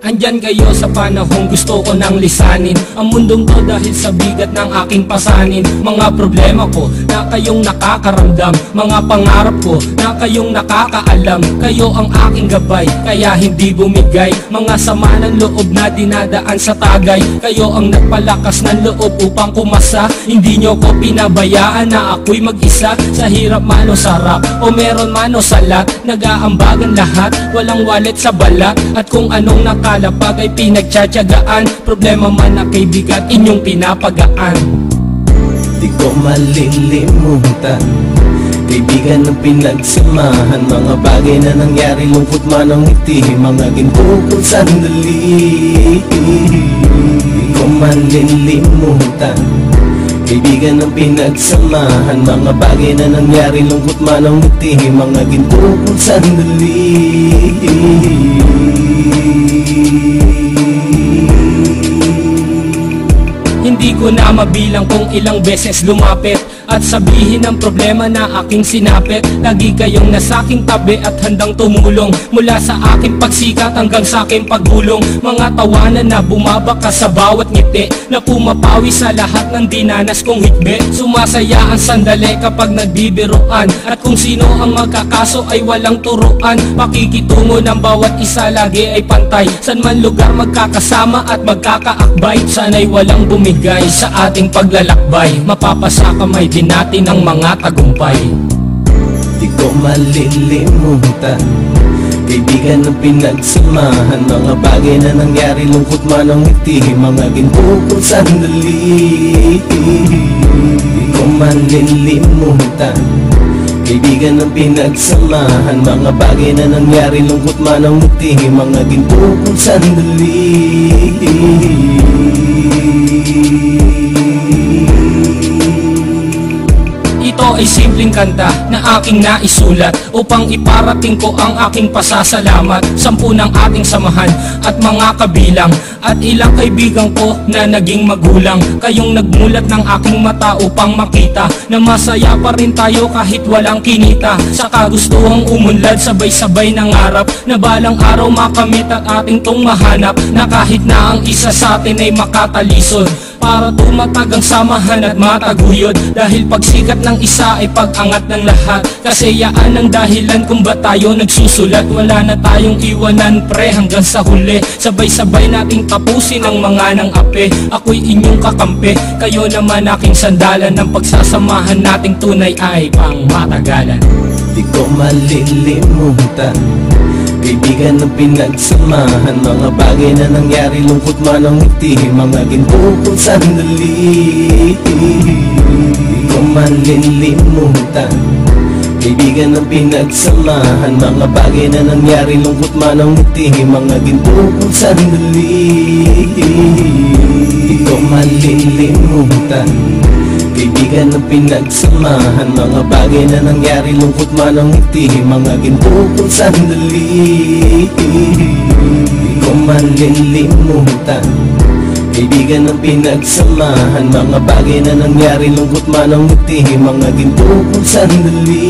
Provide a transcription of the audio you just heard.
Andyan kayo sa panahong gusto ko nang lisanin ang mundong to dahil sa bigat ng aking pasanin. Mga problema ko na kayong nakakaramdam, mga pangarap ko na kayong nakakaalam. Kayo ang aking gabay, kaya hindi bumigay. Mga sama ng loob na dinadaan sa tagay, kayo ang nagpalakas ng loob upang kumasa. Hindi nyo ko pinabayaan na ako'y mag-isa. Sa hirap man o sarap, o meron man o salat, nag-aambagan lahat, walang wallet sa balat. At kung anong nakalapag ay pinagtsatsagaan, problema man na kay bigat inyong pinapagaan. Di ko malilimutan kaibigan ng pinagsamahan, mga bagay na nangyari, lungkot man ang ngiti, mga ginto kong sandali. Di ko malilimutan kaibigan ng pinagsamahan, mga bagay na nangyari, lungkot man ang ngiti, mga ginto kong sandali. Hindi ko na mabilang kung ilang beses lumapit at sabihin ang problema na aking sinapit. Lagi kayong nasa aking tabi at handang tumulong, mula sa aking pagsikat hanggang sa aking paggulong. Mga tawanan na bumabaka sa bawat ngiti, na pumapawi sa lahat ng dinanas kong higbi. Sumasaya ang sandali kapag nagbibiruan, at kung sino ang magkakaso ay walang turuan. Pakikitungo ng bawat isa lagi ay pantay, san man lugar magkakasama at magkakaakbay. Sana'y walang bumigay sa ating paglalakbay, mapapasa kamay din natin ang mga tagumpay. Di ko malilimutan kaibigan ng pinagsamahan, mga bagay na nangyari, lungkot man ang ngiti, mga ginto kong sandali. Di ko malilimutan kaibigan ng pinagsamahan, mga bagay na nangyari, lungkot man ang ngiti, mga ginto kong sandali. Ito ay simpleng kanta na aking naisulat upang iparating ko ang aking pasasalamat. 10 ng ating samahan at mga kabilang, at ilang kaibigan ko na naging magulang. Kayong nagmulat ng aking mata upang makita na masaya pa rin tayo kahit walang kinita. Sa kagustuhang umunlad, sabay-sabay nangarap na balang araw makamit at ating tong mahanap, na kahit na ang isa sa atin ay makatalisod, para tumatag ang samahan at mataguyod. Dahil pagsikat ng isa ay pag-angat ng lahat, kasi yaan ang dahilan kung ba't tayo nagsusulat. Wala na tayong iwanan pre hanggang sa huli, sabay-sabay nating tapusin ang mga nang ape. Ako'y inyong kakampi, kayo naman aking sandalan, ng pagsasamahan nating tunay ay pang matagalan. Di ko malilimutan kaibigan ng pinagsamahan, mga bagay na nangyari, lungkot man ang ngiti, mga ginto kong sandali. Di ko malilimutan kaibigan ng pinagsamahan, mga bagay na nangyari, lungkot man ang ngiti, mga ginto kong sandali. Di ko malilimutan kaibigan ng pinagsamahan, mga bagay na nangyari, lungkot man ang ngiti, mga ginto kong sandali. Di ko malilimutan kaibigan ng pinagsamahan, mga bagay na nangyari, lungkot man ang ngiti, mga ginto kong sandali.